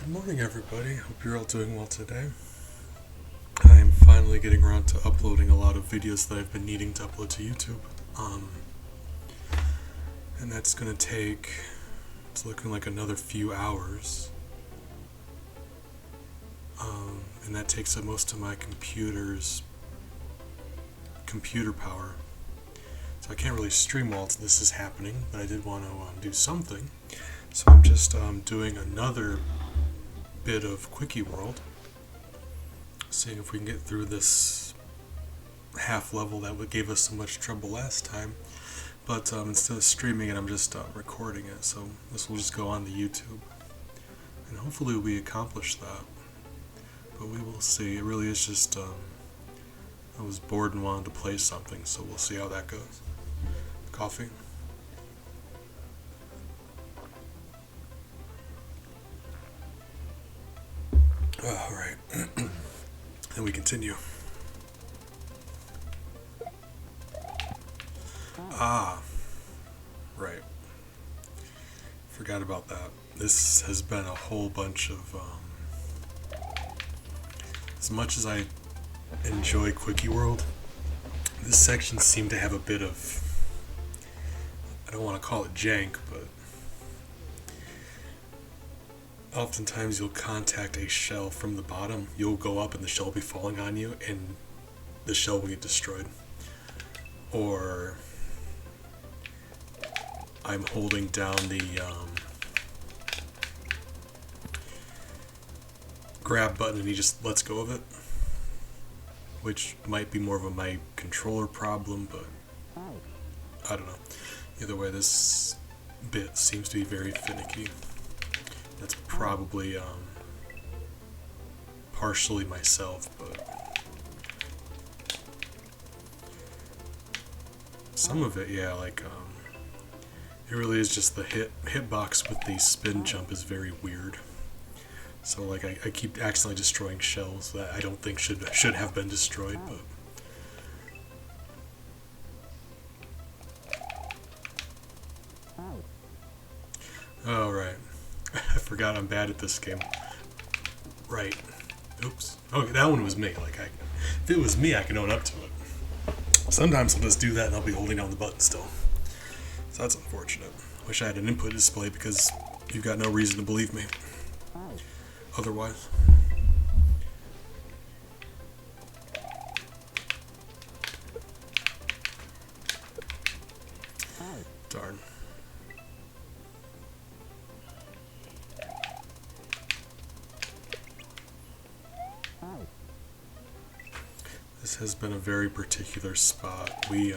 Good morning, everybody. Hope you're all doing well today. I am finally getting around to uploading a lot of videos that I've been needing to upload to YouTube. And that's going to take, it's looking like another few hours. And that takes up most of my computer's computer power. So I can't really stream while this is happening, but I did want to do something. So I'm just doing another bit of Quickie World, seeing if we can get through this half level that gave us so much trouble last time. But instead of streaming it, I'm just recording it, so this will just go on the YouTube. And hopefully we accomplish that. But we will see. It really is just, I was bored and wanted to play something, so we'll see how that goes. Coffee? Alright. Then we continue. Right. Forgot about that. This has been a whole bunch of, as much as I enjoy Quickie World, this section seemed to have a bit of, I don't want to call it jank, but oftentimes you'll contact a shell from the bottom. You'll go up and the shell will be falling on you and the shell will get destroyed. Or I'm holding down the grab button and he just lets go of it, which might be more of my controller problem, but I don't know. Either way, this bit seems to be very finicky. That's probably partially myself, but some of it, yeah, like it really is just the hitbox with the spin jump is very weird. So like I keep accidentally destroying shells that I don't think should have been destroyed, but oh right. I forgot I'm bad at this game. Right. Oops. Okay, that one was me. Like if it was me, I can own up to it. Sometimes I'll just do that and I'll be holding down the button still. So that's unfortunate. Wish I had an input display because you've got no reason to believe me otherwise. Darn. This has been a very particular spot. We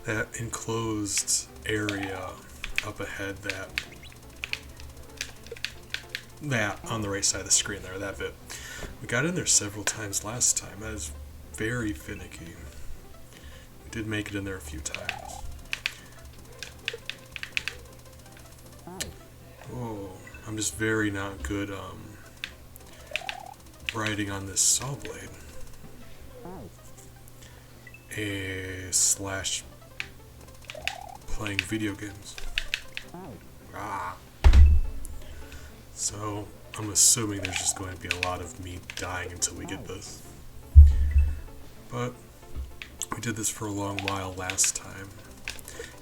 that enclosed area up ahead, that on the right side of the screen there, that bit. We got in there several times last time. That is very finicky. We did make it in there a few times. Oh, I'm just very not good riding on this saw blade. Slash playing video games. So I'm assuming there's just going to be a lot of me dying until we get this. But we did this for a long while last time,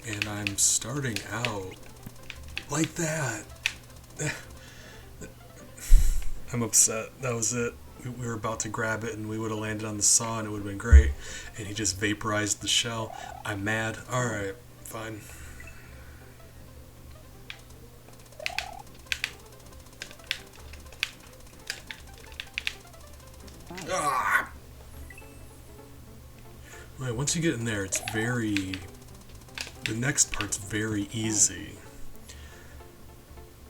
and I'm starting out like that. I'm upset. That was it. We were about to grab it and we would have landed on the saw and it would have been great. And he just vaporized the shell. I'm mad. Alright, fine. Ah! Right, once you get in there, it's very... The next part's very easy.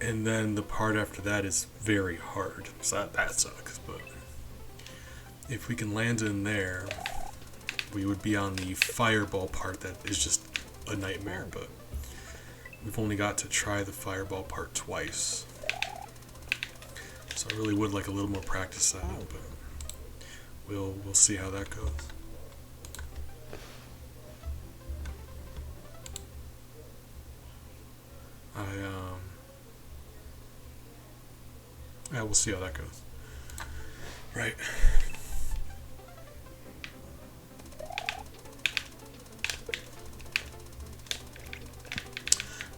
And then the part after that is very hard. So that sucks, but... If we can land in there, we would be on the fireball part that is just a nightmare, but we've only got to try the fireball part twice. So I really would like a little more practice on it, but we'll see how that goes. we'll see how that goes. Right.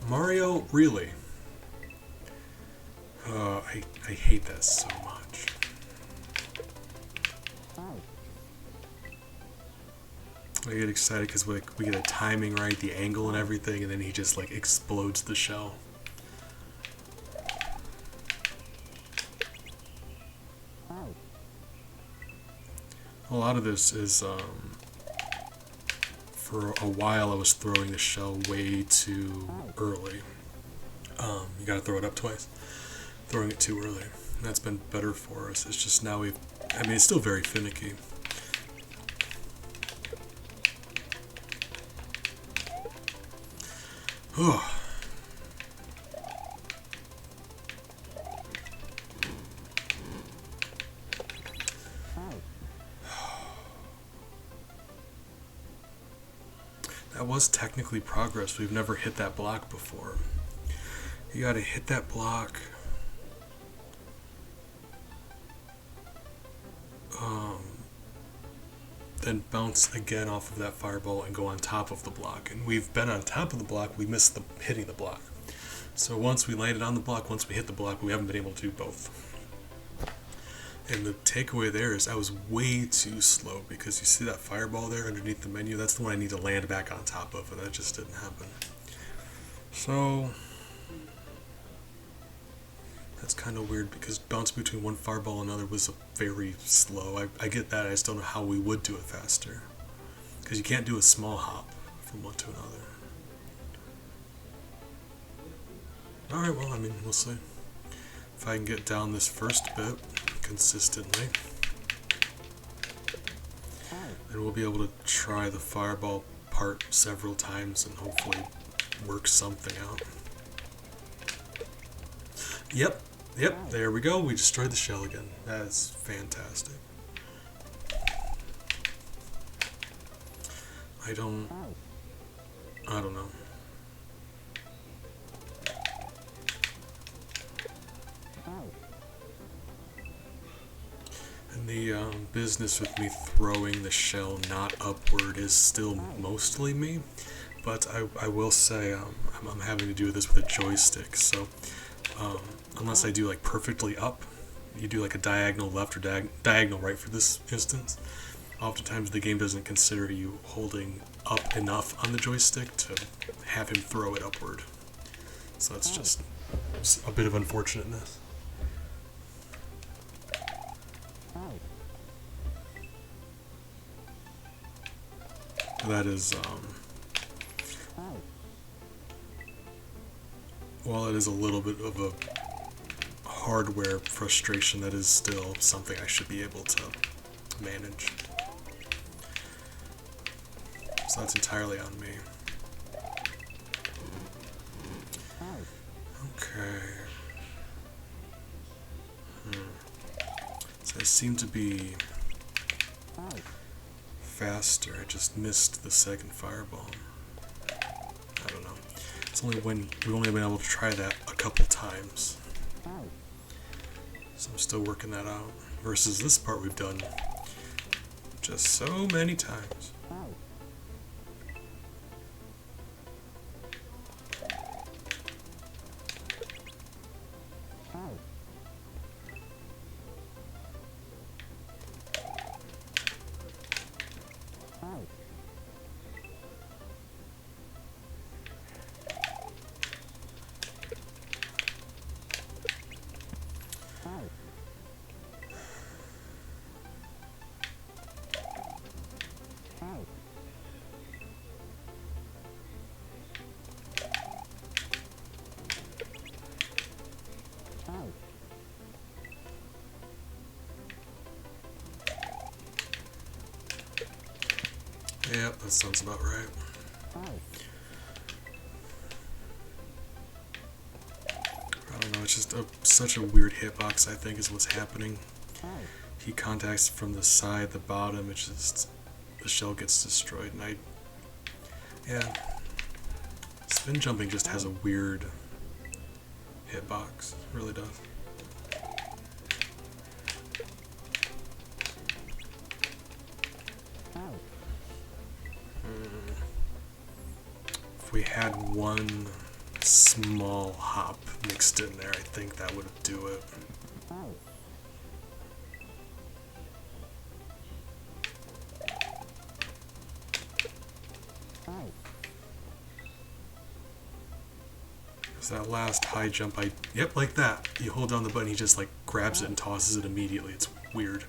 Mario, really? I hate that so much. I get excited because we get the timing right, the angle and everything, and then he just like explodes the shell. A lot of this is, for a while I was throwing the shell way too early. You gotta throw it up twice. Throwing it too early. And that's been better for us. It's just now it's still very finicky. That was technically progress. We've never hit that block before. You gotta hit that block. Then bounce again off of that fireball and go on top of the block. And we've been on top of the block, we missed hitting the block. So once we landed on the block, once we hit the block, we haven't been able to do both. And the takeaway there is I was way too slow, because you see that fireball there underneath the menu? That's the one I need to land back on top of, and that just didn't happen. So that's kind of weird, because bouncing between one fireball and another was very slow. I get that, I just don't know how we would do it faster. Because you can't do a small hop from one to another. Alright, well, we'll see. If I can get down this first bit consistently, then we'll be able to try the fireball part several times and hopefully work something out. Yep, there we go. We destroyed the shell again. That's fantastic. I don't know. And the business with me throwing the shell not upward is still mostly me, but I will say I'm having to do this with a joystick, so unless I do like perfectly up, you do like a diagonal left or diagonal right for this instance, oftentimes the game doesn't consider you holding up enough on the joystick to have him throw it upward. So that's just a bit of unfortunateness. That is, while it is a little bit of a hardware frustration, that is still something I should be able to manage. So that's entirely on me. Okay. So I seem to be faster. I just missed the second fireball. I don't know. It's only when we've only been able to try that a couple times. So I'm still working that out. Versus this part we've done just so many times. Yep, that sounds about right. I don't know, it's just such a weird hitbox, I think, is what's happening. He contacts from the side, the bottom, it's just, the shell gets destroyed, and yeah. Spin jumping just has a weird hitbox, it really does. we had one small hop mixed in there, I think that would do it. That last high jump, yep, like that. You hold down the button, he just like grabs it and tosses it immediately. It's weird.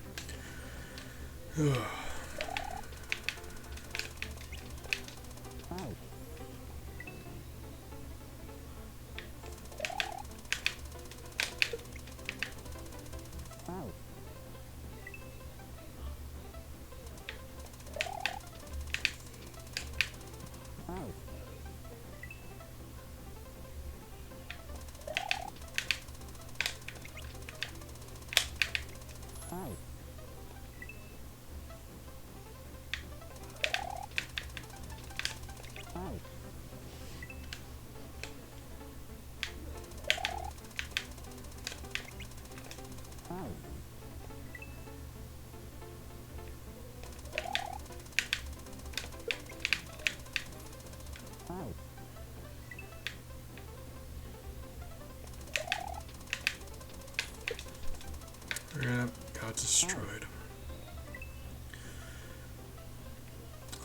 Yep, got destroyed.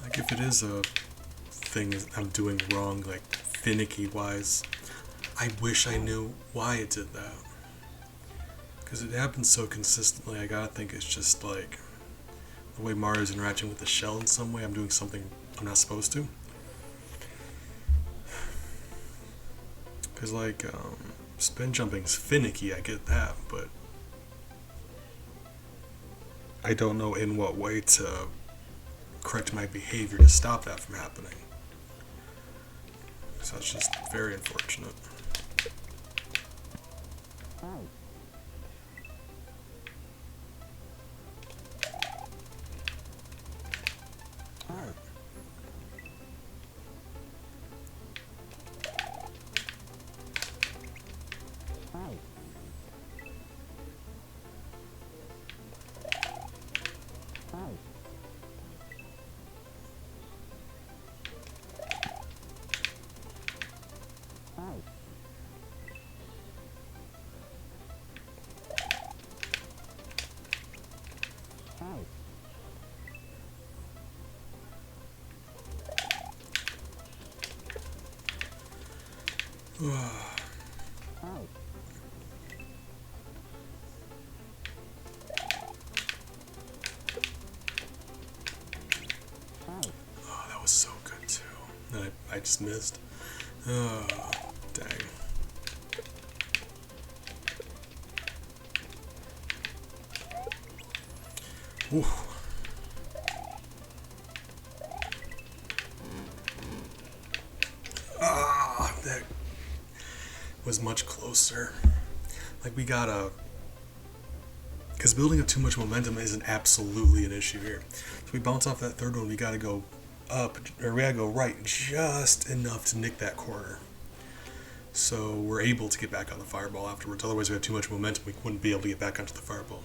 Like, if it is a thing I'm doing wrong, like finicky wise, I wish I knew why it did that. Because it happens so consistently, I gotta think it's just like the way Mario's interacting with the shell in some way. I'm doing something I'm not supposed to. Because, like, spin jumping's finicky, I get that, but I don't know in what way to correct my behavior to stop that from happening. So that's just very unfortunate. Oh, that was so good too. And I just missed. Oh, dang. Ooh. Ah, that was much closer. Like, we gotta... Because building up too much momentum isn't absolutely an issue here. So we bounce off that third one, we gotta go up, or we gotta go right just enough to nick that corner. So we're able to get back on the fireball afterwards. Otherwise we have too much momentum, we wouldn't be able to get back onto the fireball.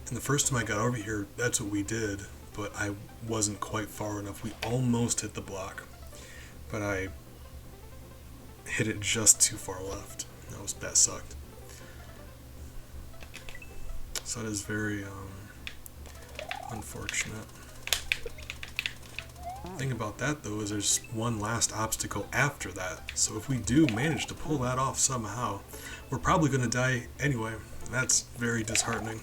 And the first time I got over here, that's what we did, but I wasn't quite far enough. We almost hit the block, but I hit it just too far left. That sucked. So that is very unfortunate. The thing about that though is there's one last obstacle after that. So if we do manage to pull that off somehow, we're probably going to die anyway. That's very disheartening.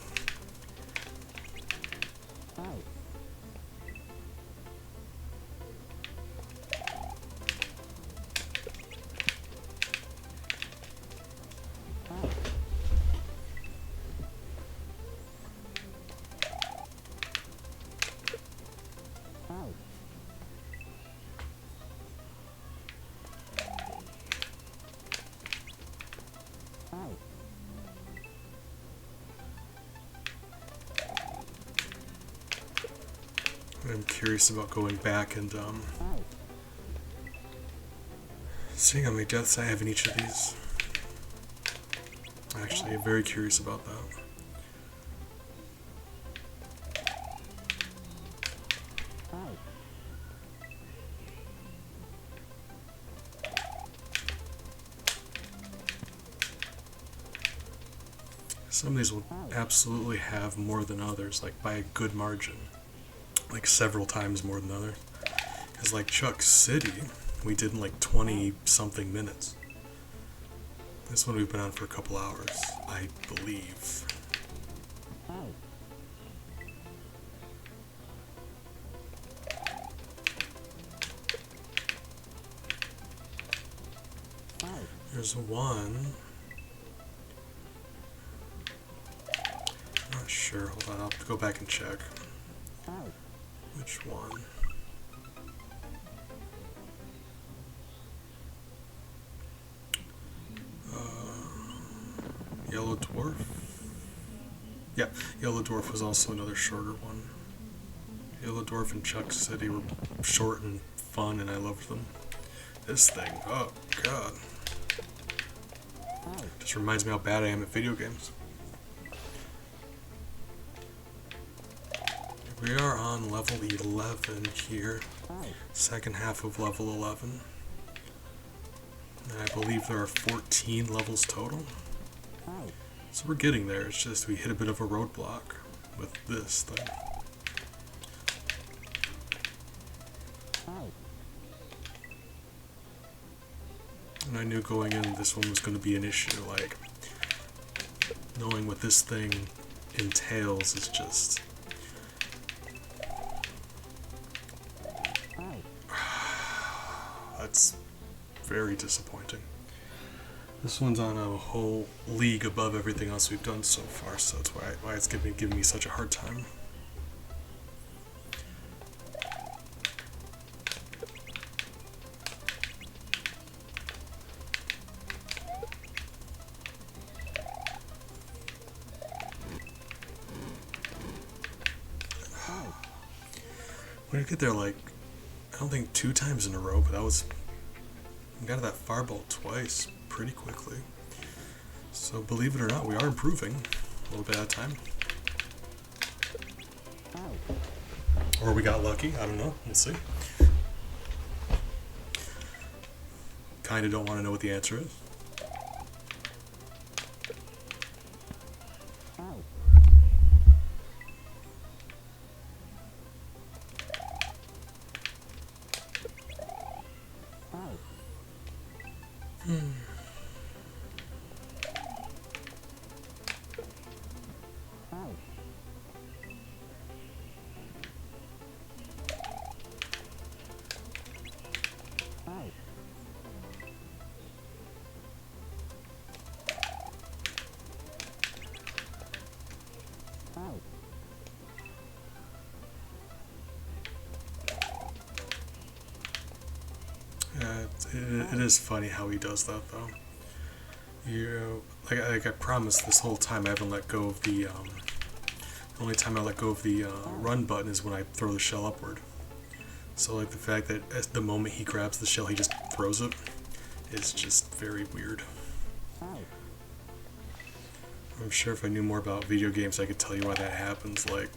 I'm curious about going back and seeing how many deaths I have in each of these. Actually, I'm very curious about that. Some of these will absolutely have more than others, like by a good margin. Like several times more than others. Because like Chuck City, we did in like 20 something minutes. This one we've been on for a couple hours, I believe. There's one. Not sure. Hold on, I'll have to go back and check. Which one? Yellow Dwarf? Yeah, Yellow Dwarf was also another shorter one. Yellow Dwarf and Chuck City were short and fun, and I loved them. This thing, oh god. Just reminds me how bad I am at video games. We are on level 11 here. Second half of level 11. And I believe there are 14 levels total. So we're getting there, it's just we hit a bit of a roadblock with this thing. And I knew going in this one was going to be an issue, like, knowing what this thing entails is just... That's very disappointing. This one's on a whole league above everything else we've done so far, so that's why it's giving me such a hard time. We did get there like, I don't think 2 times in a row, but that was, we got to that fireball twice pretty quickly. So believe it or not, we are improving a little bit at a time. Or we got lucky, I don't know, we'll see. Kinda don't want to know what the answer is. It is funny how he does that, though. You like I promised this whole time I haven't let go of the only time I let go of the run button is when I throw the shell upward. So like the fact that at the moment he grabs the shell he just throws it is just very weird. I'm sure if I knew more about video games I could tell you why that happens, like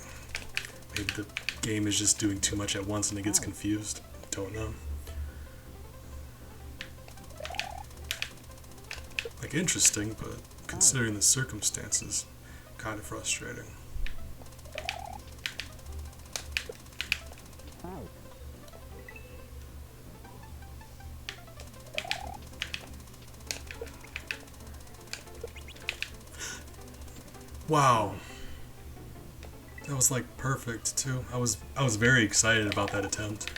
maybe the game is just doing too much at once and it gets confused. Don't know. Like interesting, but considering the circumstances, kind of frustrating. Wow. That was like perfect too. I was very excited about that attempt.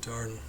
Darn.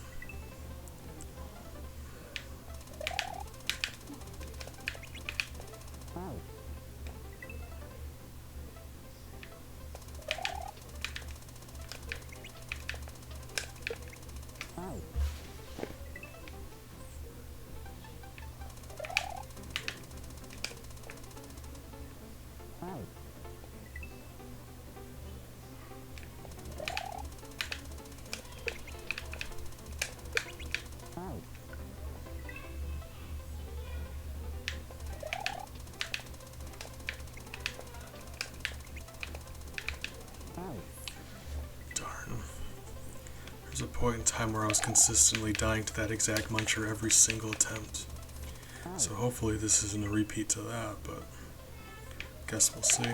There's a point in time where I was consistently dying to that exact muncher every single attempt. So hopefully this isn't a repeat to that, but guess we'll see.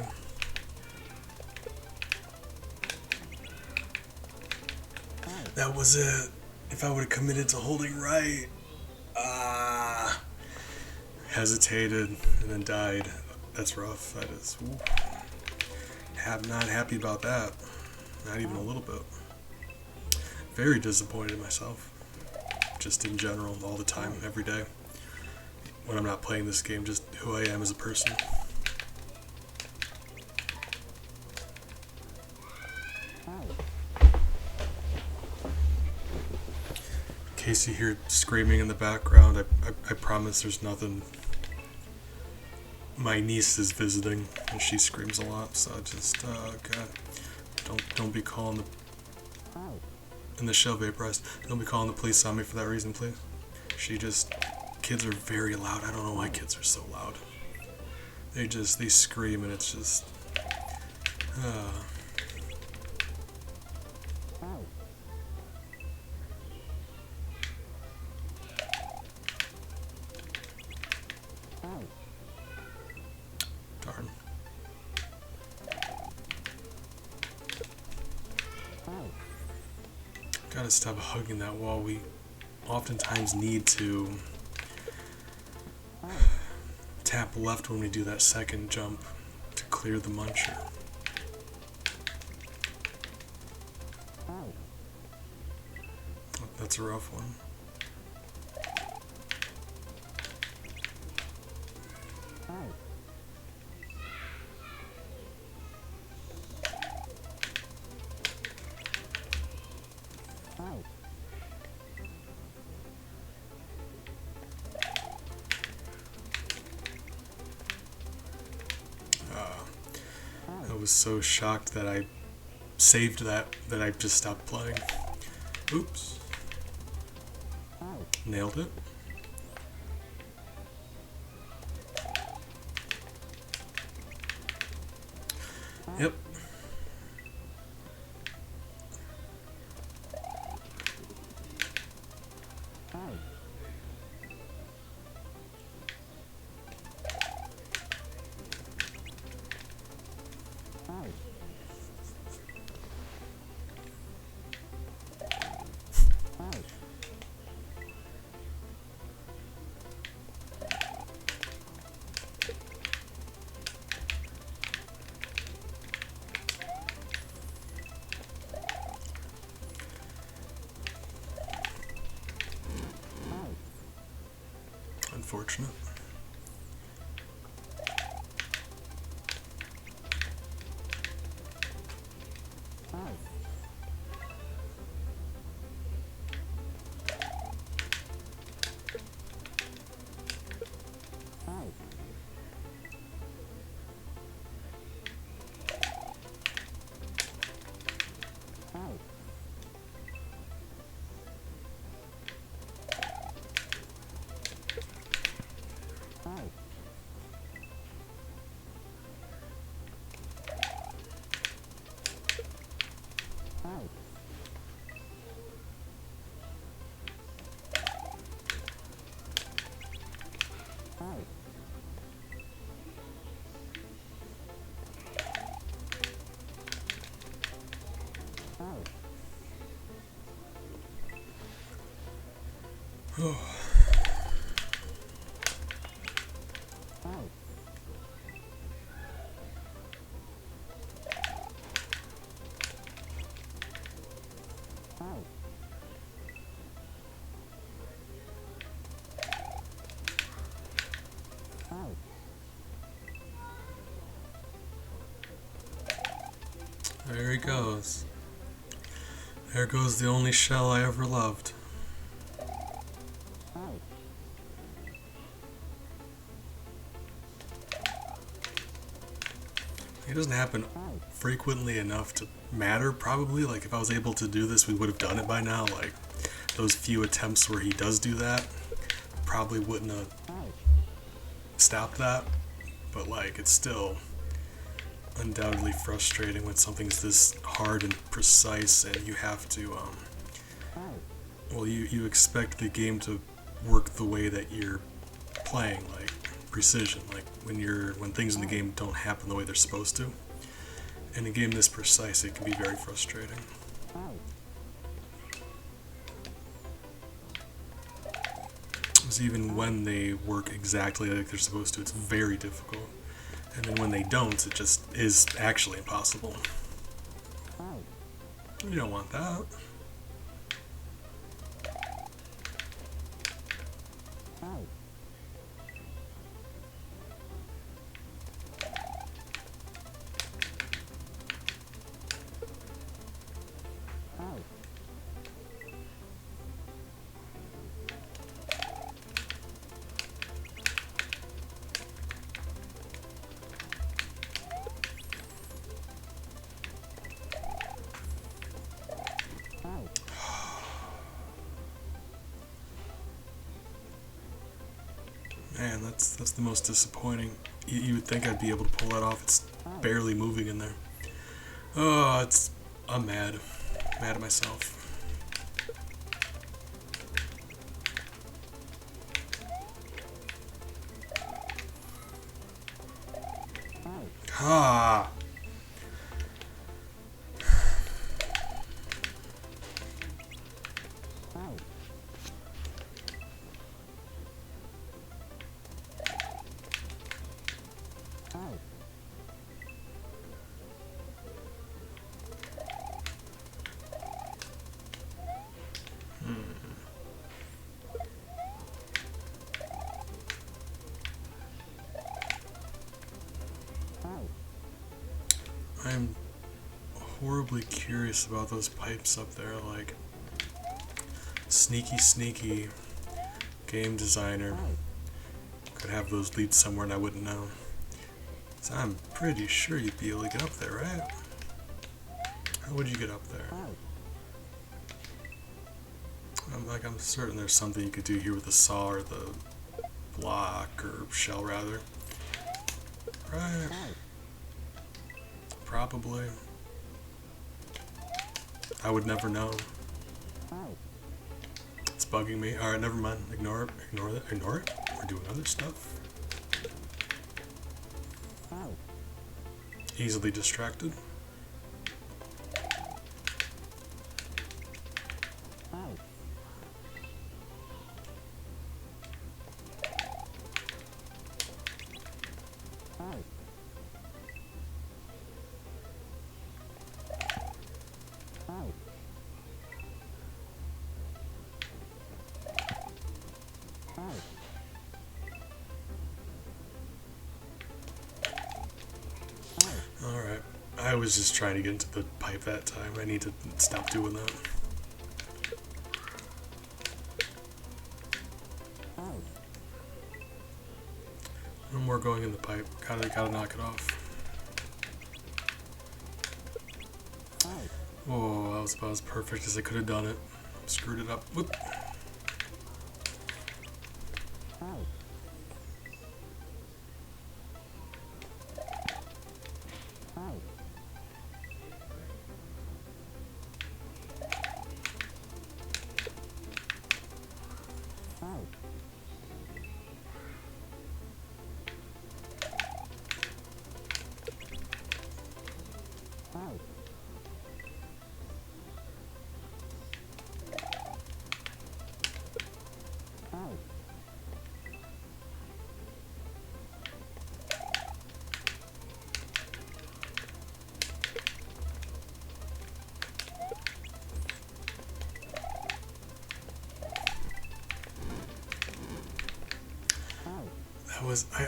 That was it. If I would have committed to holding right. Hesitated and then died. That's rough. That is. Ooh. Not happy about that. Not even a little bit. Very disappointed in myself. Just in general, all the time, every day. When I'm not playing this game, just who I am as a person. In case you hear screaming in the background, I promise there's nothing. My niece is visiting and she screams a lot, so just God, don't be calling the in the shell vaporized. Don't be calling the police on me for that reason, please. Kids are very loud. I don't know why kids are so loud. They scream and it's just darn. Gotta stop hugging that wall. We oftentimes need to tap left when we do that second jump to clear the muncher. That's a rough one. I was so shocked that I saved that I just stopped playing. Oops. Nailed it. Yep. Unfortunate. Oh. There he goes. There goes the only shell I ever loved. It doesn't happen frequently enough to matter, probably. Like, if I was able to do this, we would have done it by now. Like, those few attempts where he does do that, probably wouldn't have stopped that. But, like, it's still undoubtedly frustrating when something's this hard and precise and you have to, well, you expect the game to work the way that you're playing, like precision, like when things in the game don't happen the way they're supposed to. In a game this precise, it can be very frustrating. Because even when they work exactly like they're supposed to, it's very difficult. And then when they don't, it just is actually impossible. You don't want that. Man, that's the most disappointing. You would think I'd be able to pull that off. It's barely moving in there. Oh, I'm mad. Mad at myself. Ah. I'm horribly curious about those pipes up there, like sneaky game designer could have those leads somewhere and I wouldn't know. So I'm pretty sure you'd be able to get up there, right? How would you get up there? I'm certain there's something you could do here with the saw or the block or shell rather. Right. Probably. I would never know. It's bugging me. Alright, never mind. Ignore it. Ignore it. We're doing other stuff. Easily distracted. Alright, I was just trying to get into the pipe that time. I need to stop doing that. No more going in the pipe. Gotta knock it off. Oh, that was about as perfect as I could have done it. Screwed it up. Whoop.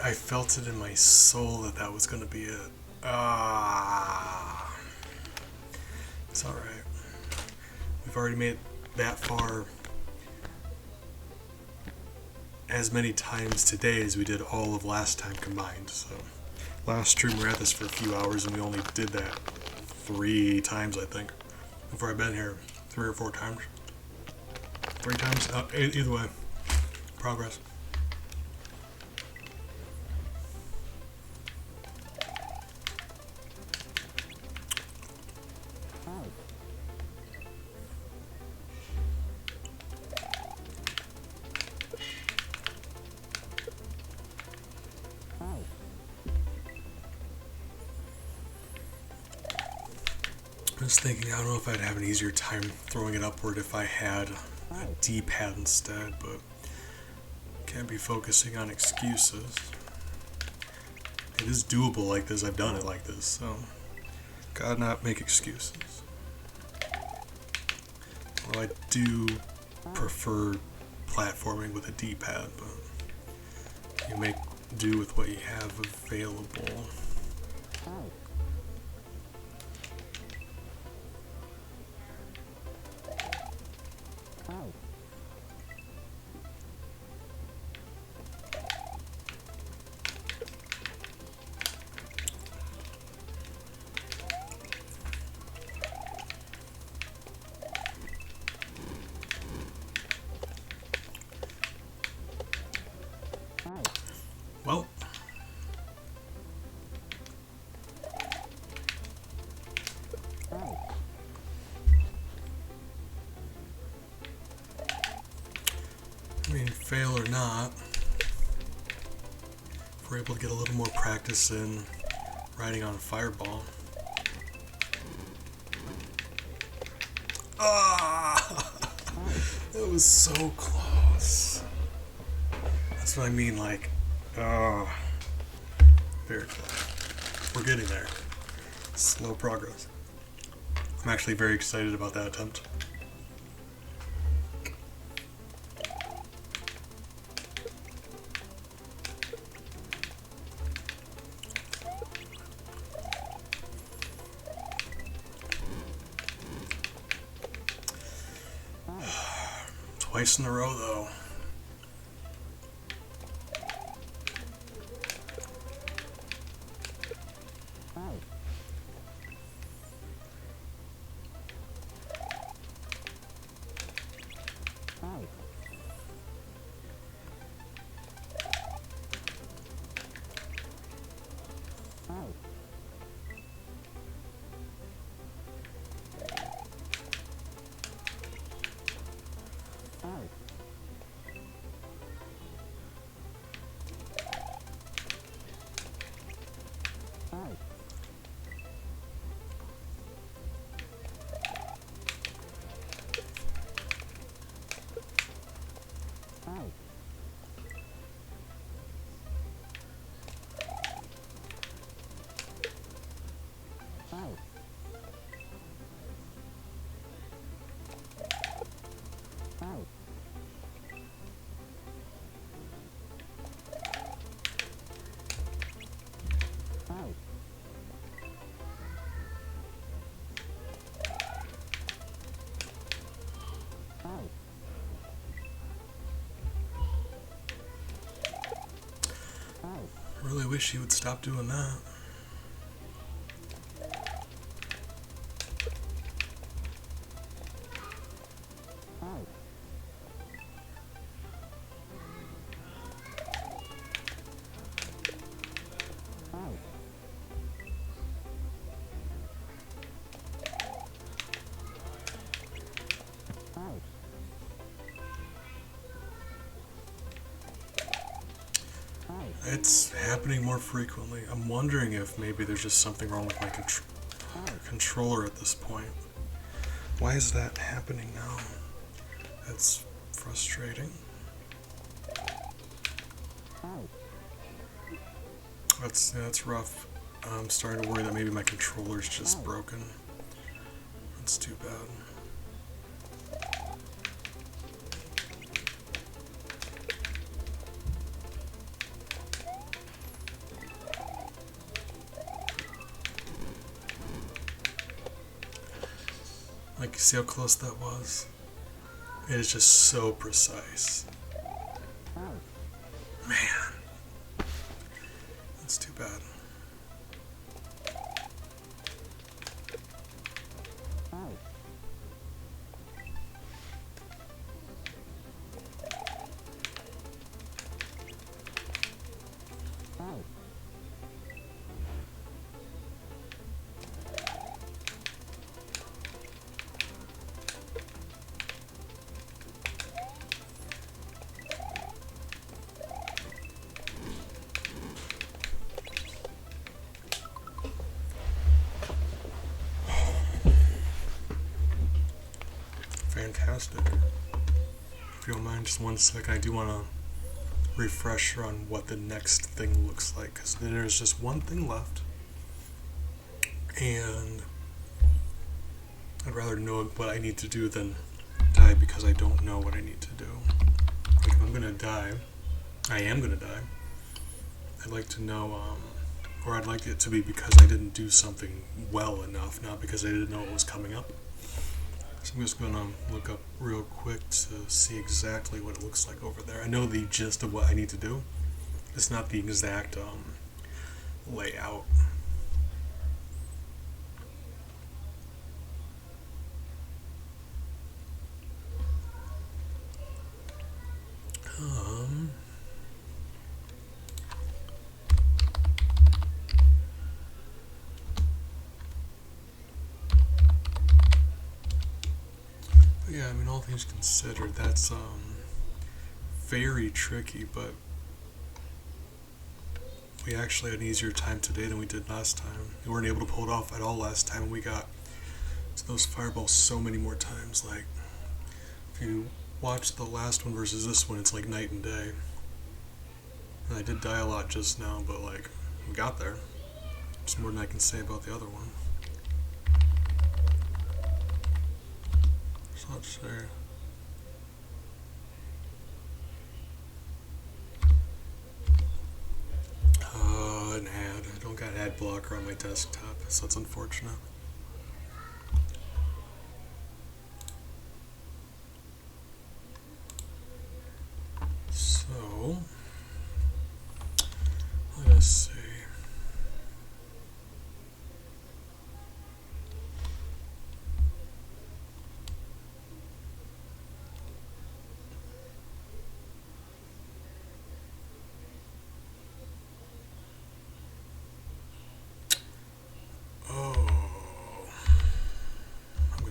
I felt it in my soul that was going to be it. It's alright. We've already made it that far as many times today as we did all of last time combined. So last stream we were at this for a few hours and we only did that 3 times, I think, before I've been here. 3 or 4 times. 3 times? Either way. Progress. I was thinking, I don't know if I'd have an easier time throwing it upward if I had a D-pad instead, but can't be focusing on excuses. It is doable like this, I've done it like this, so gotta not make excuses. Well, I do prefer platforming with a D-pad, but you make do with what you have available. Well, I mean, fail or not, if we're able to get a little more practice in riding on a fireball. Ah! That was so close. That's what I mean, like, very close. We're getting there. Slow progress. I'm actually very excited about that attempt. Twice in a row, though. Really wish he would stop doing that. It's happening more frequently. I'm wondering if maybe there's just something wrong with my controller at this point. Why is that happening now? That's frustrating. That's rough. I'm starting to worry that maybe my controller's just broken. That's too bad. Like, you see how close that was? It is just so precise. Man. That's too bad. fantastic. If you don't mind, just one second, I do want to refresher on what the next thing looks like, because there's just one thing left, and I'd rather know what I need to do than die because I don't know what I need to do. Like, if I'm gonna die, I am gonna die, I'd like to know, or I'd like it to be because I didn't do something well enough, not because I didn't know what was coming up. So I'm just gonna look up real quick to see exactly what it looks like over there. I know the gist of what I need to do. It's not the exact layout. Yeah, I mean, all things considered, that's very tricky, but we actually had an easier time today than we did last time. We weren't able to pull it off at all last time, and we got to those fireballs so many more times. Like, if you watch the last one versus this one, it's like night and day. And I did die a lot just now, but like, we got there. It's more than I can say about the other one. So let's see. An ad. I don't got ad blocker on my desktop, so that's unfortunate. So, let us see.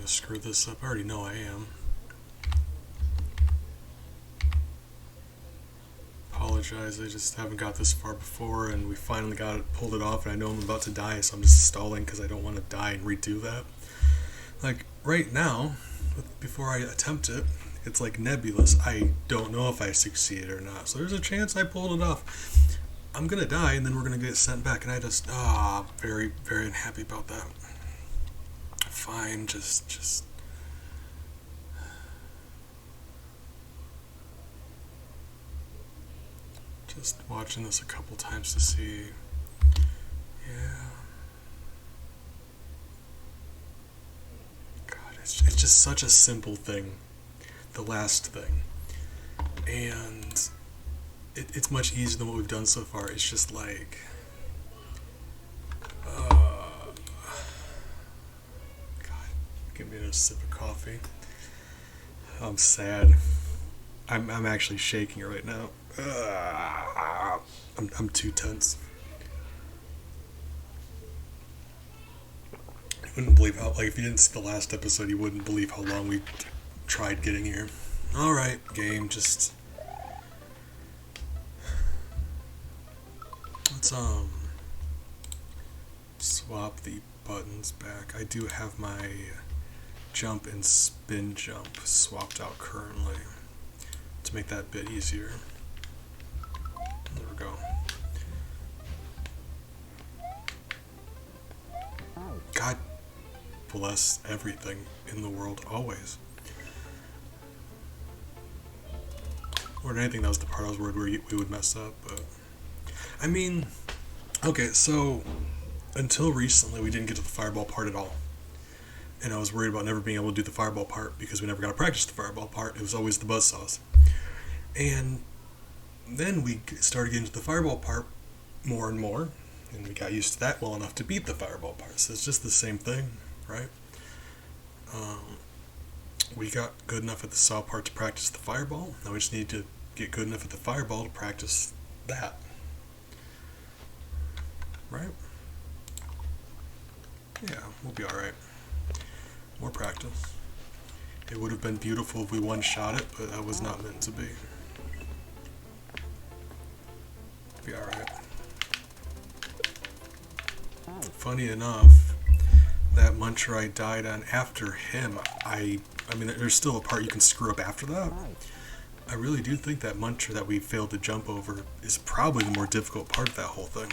Screw this up. I already know I am. Apologize, I just haven't got this far before, and we finally pulled it off, and I know I'm about to die, so I'm just stalling because I don't want to die and redo that. Like, right now, before I attempt it, it's like nebulous. I don't know if I succeeded or not, so there's a chance I pulled it off. I'm gonna die, and then we're gonna get sent back, and I just, very, very unhappy about that. Fine, just watching this a couple times to see. Yeah. God, it's just such a simple thing. The last thing. And it's much easier than what we've done so far. It's just like, give me a sip of coffee. I'm sad. I'm actually shaking right now. I'm too tense. You wouldn't believe how, like, if you didn't see the last episode, you wouldn't believe how long we tried getting here. Alright, game, just... Let's, swap the buttons back. I do have my jump and spin jump swapped out currently to make that a bit easier. There we go. God bless everything in the world always. More than anything, that was the part I was worried we would mess up, but... I mean, okay, so until recently we didn't get to the fireball part at all. And I was worried about never being able to do the fireball part because we never got to practice the fireball part. It was always the buzzsaws. And then we started getting to the fireball part more and more, and we got used to that well enough to beat the fireball part. So it's just the same thing, right? We got good enough at the saw part to practice the fireball. Now we just need to get good enough at the fireball to practice that. Right? Yeah, we'll be alright. More practice. It would have been beautiful if we one-shot it, but that was not meant to be. Be alright. Funny enough, that muncher I died on after him, I mean, there's still a part you can screw up after that. I really do think that muncher that we failed to jump over is probably the more difficult part of that whole thing.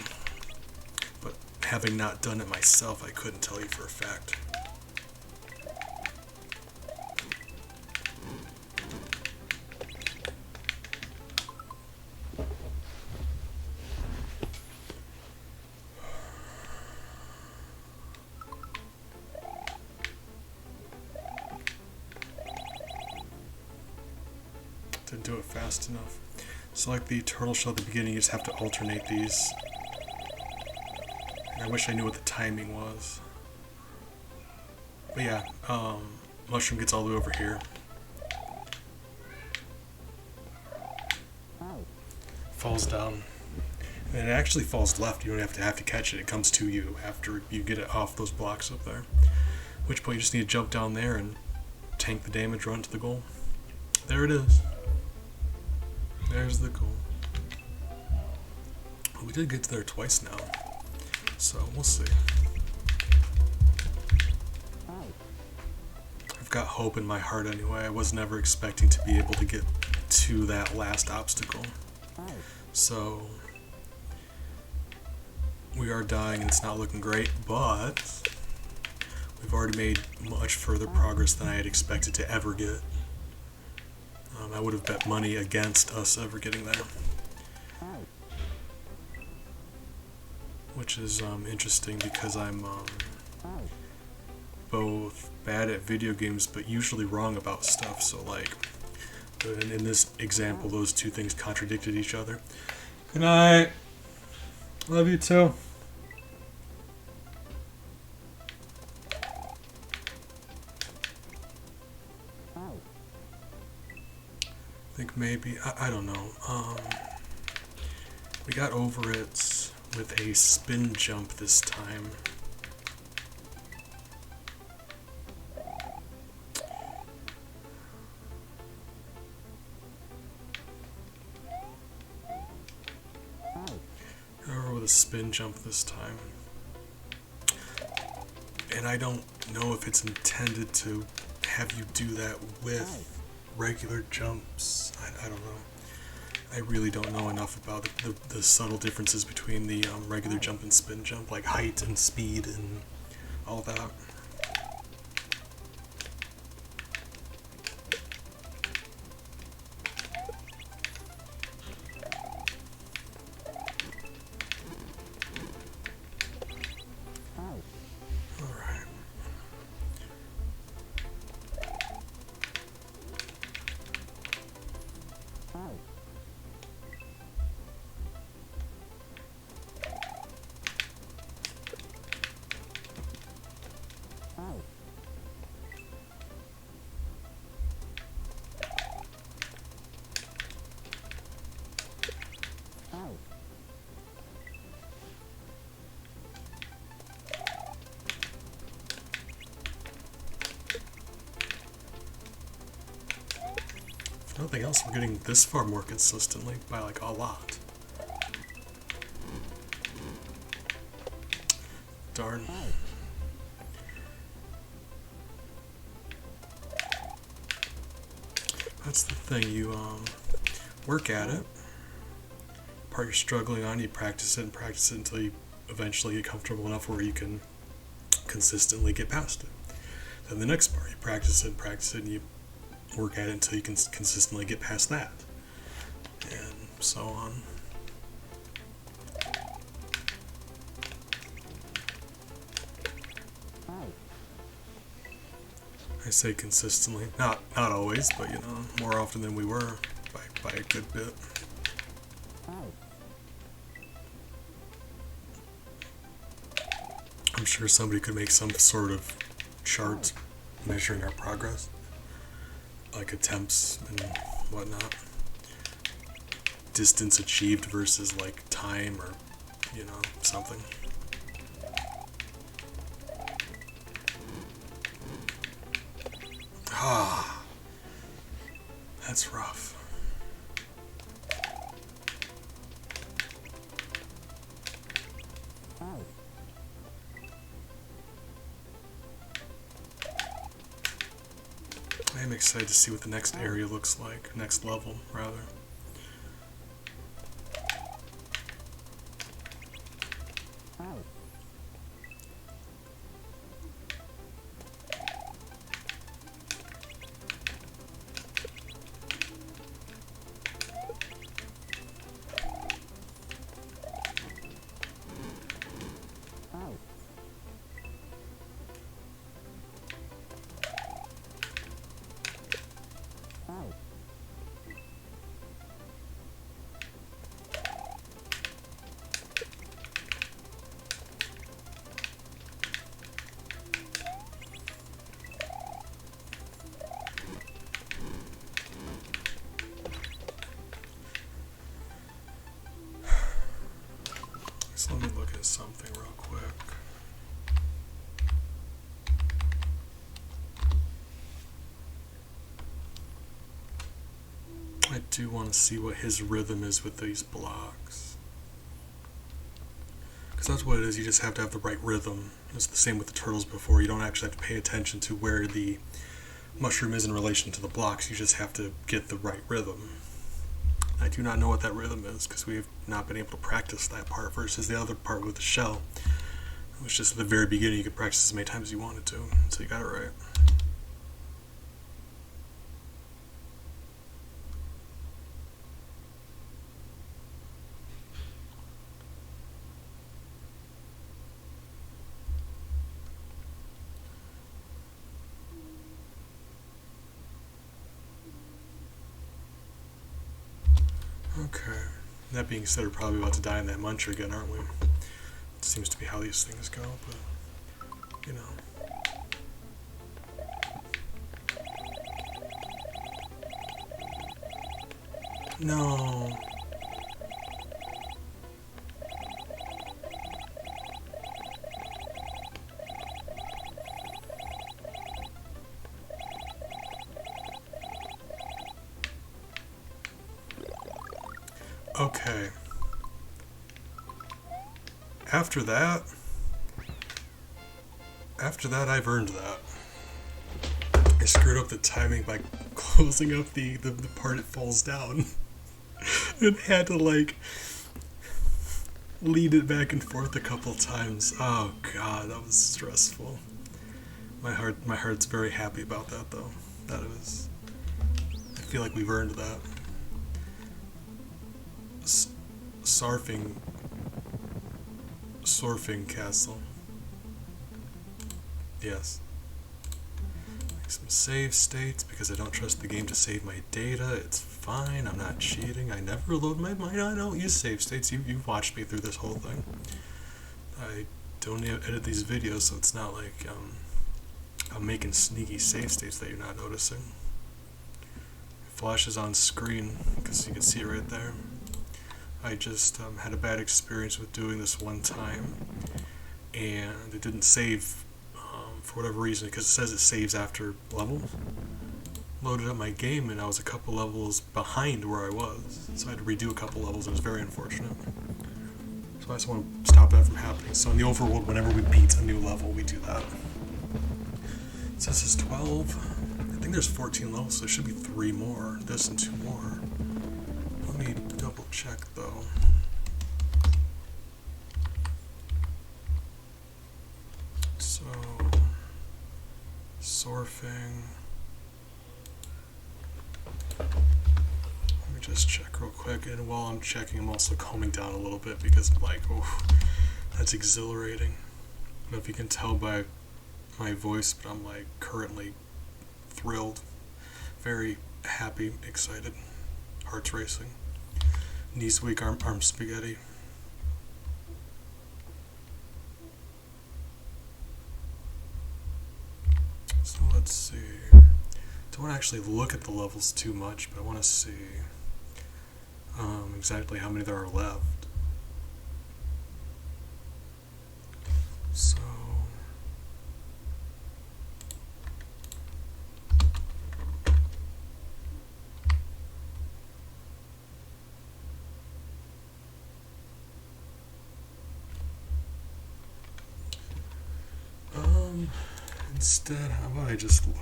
But having not done it myself, I couldn't tell you for a fact. Didn't do it fast enough. So like the turtle shell at the beginning, you just have to alternate these. And I wish I knew what the timing was. But yeah, mushroom gets all the way over here. Falls down. And it actually falls left. You don't have to catch it. It comes to you after you get it off those blocks up there. At which point you just need to jump down there and tank the damage, run to the goal. There it is. There's the goal. We did get there twice now, so we'll see. I've got hope in my heart anyway. I was never expecting to be able to get to that last obstacle. So we are dying and it's not looking great, but we've already made much further progress than I had expected to ever get. I would have bet money against us ever getting there. Which is interesting because I'm both bad at video games but usually wrong about stuff. So like, in this example, those two things contradicted each other. Good night. Love you too. I think maybe, I don't know, we got over it with a spin jump this time. Got over with a spin jump this time. And I don't know if it's intended to have you do that with regular jumps. I don't know. I really don't know enough about the subtle differences between the regular jump and spin jump, like height and speed and all that. If nothing else, we're getting this far more consistently by like a lot. Darn. That's the thing, you work at it. Part you're struggling on, you practice it and practice it until you eventually get comfortable enough where you can consistently get past it. Then the next part, you practice it and you work at it until you can consistently get past that. And so on. I say consistently, not always, but you know, more often than we were by a good bit. I'm sure somebody could make some sort of chart measuring our progress, like attempts and whatnot, distance achieved versus like time or you know, something. Ah, that's rough. I'm excited to see what the next area looks like, next level, rather. So let me look at something real quick. I do want to see what his rhythm is with these blocks. Because that's what it is, you just have to have the right rhythm. It's the same with the turtles before. You don't actually have to pay attention to where the mushroom is in relation to the blocks. You just have to get the right rhythm. I do not know what that rhythm is because we've not been able to practice that part versus the other part with the shell. It was just at the very beginning you could practice as many times as you wanted to, so you got it right. Okay. That being said, we're probably about to die in that muncher again, aren't we? It seems to be how these things go, but, you know. No. Okay. After that, I've earned that. I screwed up the timing by closing up the part it falls down. And had to, like, lead it back and forth a couple times. Oh god, that was stressful. My heart's very happy about that, though. That is... I feel like we've earned that. Surfing castle. Yes. Make some save states because I don't trust the game to save my data. It's fine. I'm not cheating. I never load my mind. I don't use save states. You've watched me through this whole thing. I don't edit these videos, so it's not like I'm making sneaky save states that you're not noticing. It flashes on screen because you can see it right there. I just had a bad experience with doing this one time, and it didn't save for whatever reason, because it says it saves after levels. Loaded up my game, and I was a couple levels behind where I was, so I had to redo a couple levels. It was very unfortunate. So I just want to stop that from happening. So in the overworld, whenever we beat a new level, we do that. So this is 12. I think there's 14 levels, so there should be 3 more. This and 2 more. Let me double check though. So, surfing. Let me just check real quick, and while I'm checking, I'm also calming down a little bit because I'm like, oh, that's exhilarating. I don't know if you can tell by my voice, but I'm like currently thrilled, very happy, excited, heart's racing. Knees weak, arm spaghetti. So let's see. Don't want to actually look at the levels too much, but I want to see exactly how many there are left. So... instead, how about I just look,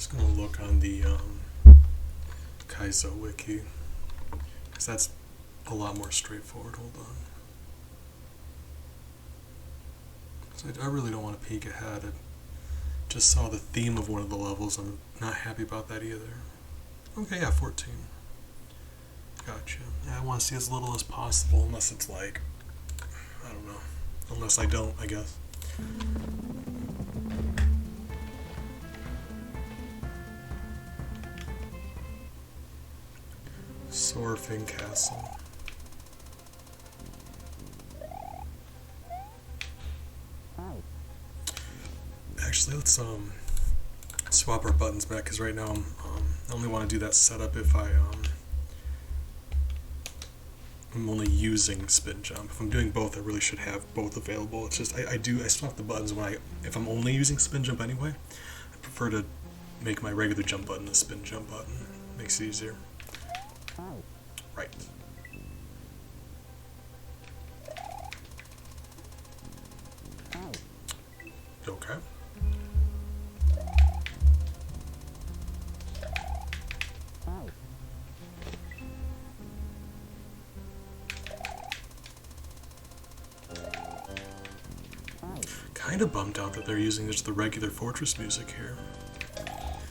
Just gonna look on the Kaizo wiki, because that's a lot more straightforward. Hold on. So I really don't want to peek ahead. I just saw the theme of one of the levels. I'm not happy about that either. Okay, yeah, 14. Gotcha. Yeah, I want to see as little as possible, unless it's like, I don't know. Unless I don't, I guess. Surfing Castle. Actually, let's swap our buttons back, because right now I only want to do that setup if I'm only using spin jump. If I'm doing both, I really should have both available. It's just I swap the buttons if I'm only using spin jump anyway. I prefer to make my regular jump button the spin jump button. Makes it easier. Right. Okay. Kind of bummed out that they're using just the regular Fortress music here.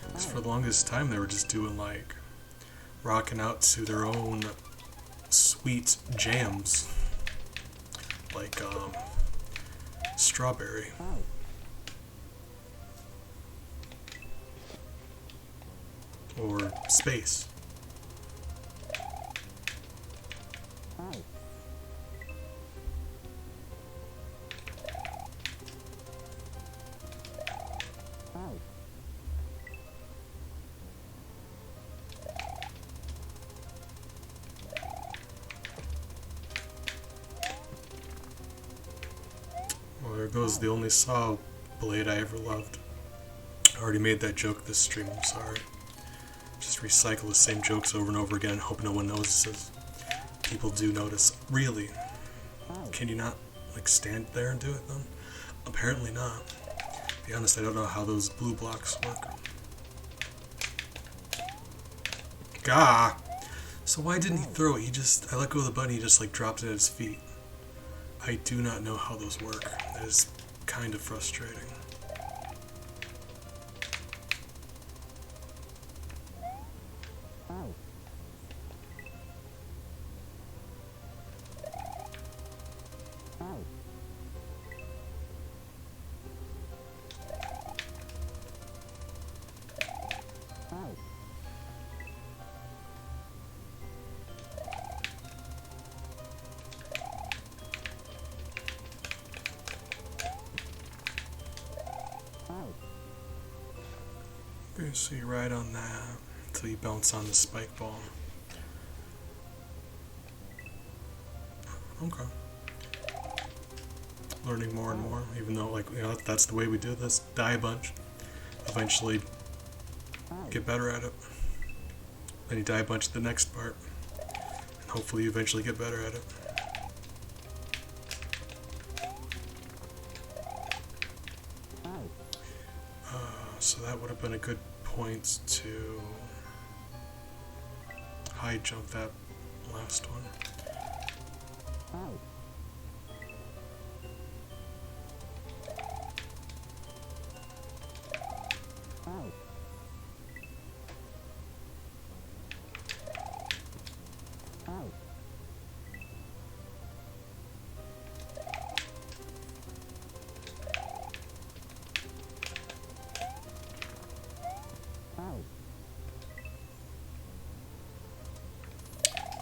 Because for the longest time they were just doing like rocking out to their own sweet jams, like Strawberry. Or Space. Well, there goes the only saw blade I ever loved. I already made that joke this stream, I'm sorry. Just recycle the same jokes over and over again and hope no one notices. People do notice. Really? Can you not, like, stand there and do it, then? Apparently not. To be honest, I don't know how those blue blocks work. Gah! So why didn't he throw it? I let go of the button, he just, like, dropped it at his feet. I do not know how those work. That is kind of frustrating. Okay, so you ride on that until you bounce on the spike ball. Okay. Learning more and more, even though, like, you know, that's the way we do this. Die a bunch. Eventually get better at it. Then you die a bunch at the next part. And hopefully you eventually get better at it. So that would have been a good point to high jump that last one.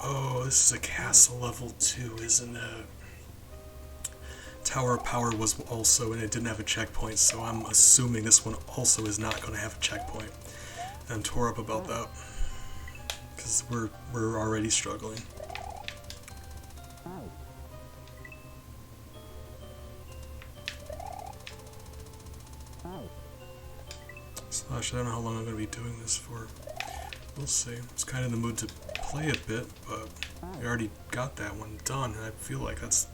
Oh, this is a castle level 2, isn't it? Tower of Power was also, and it didn't have a checkpoint, so I'm assuming this one also is not going to have a checkpoint. And I'm tore up about that, because we're already struggling. So actually, I don't know how long I'm going to be doing this for. We'll see. I was kind of in the mood to play a bit, but we already got that one done, and I feel like that's,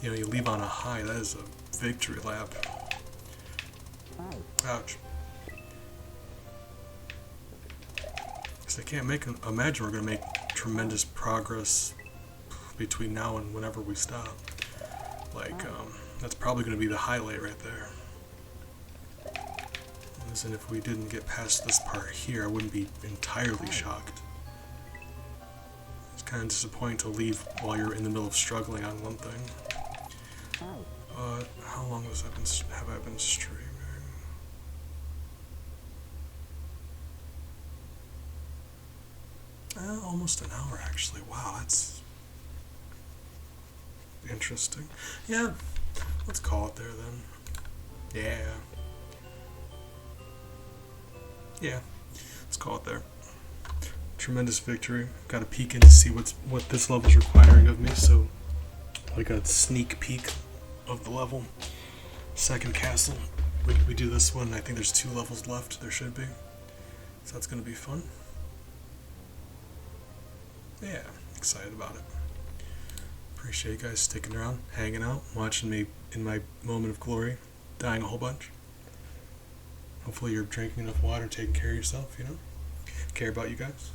you know, you leave on a high. That is a victory lap. Ouch. So I can't imagine we're going to make tremendous progress between now and whenever we stop. Like, that's probably going to be the highlight right there. And if we didn't get past this part here, I wouldn't be entirely shocked. It's kind of disappointing to leave while you're in the middle of struggling on one thing. How long have I been streaming? Almost an hour, actually. Wow, that's interesting. Yeah, let's call it there then. Yeah, let's call it there. Tremendous victory. Got a peek in to see what this level's requiring of me, so like a sneak peek of the level. Second castle. We do this one. I think there's 2 levels left. There should be. So that's going to be fun. Yeah, excited about it. Appreciate you guys sticking around, hanging out, watching me in my moment of glory, dying a whole bunch. Hopefully you're drinking enough water, taking care of yourself, you know? Care about you guys.